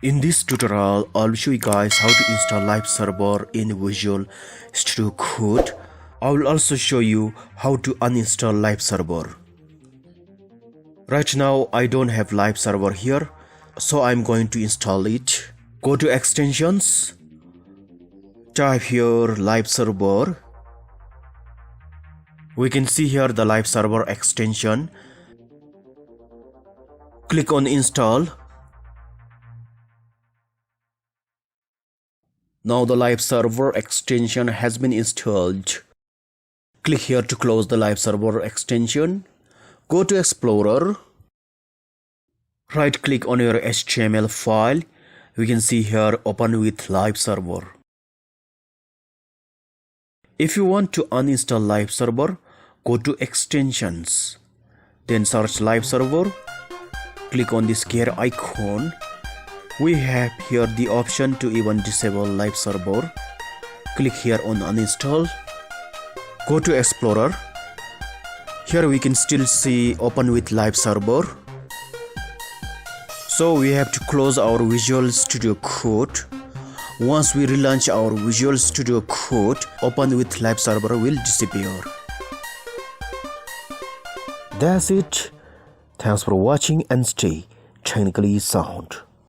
In this tutorial, I'll show you guys how to install live server in Visual Studio Code. I will also show you how to uninstall live server. Right now, I don't have live server here, so I'm going to install it. Go to extensions, type here live server. We can see here the live server extension. Click on install. Now the live server extension has been installed. Click here to close the live server extension. Go to Explorer. Right click on your HTML file. We can see here open with live server. If you want to uninstall live server, go to extensions. Then search live server. Click on this gear icon. We have here the option to even disable live server. Click here on uninstall. Go to Explorer. Here we can still see open with live server. So we have to close our Visual Studio Code. Once we relaunch our Visual Studio Code, open with live server will disappear. That's it. Thanks for watching and stay technically sound.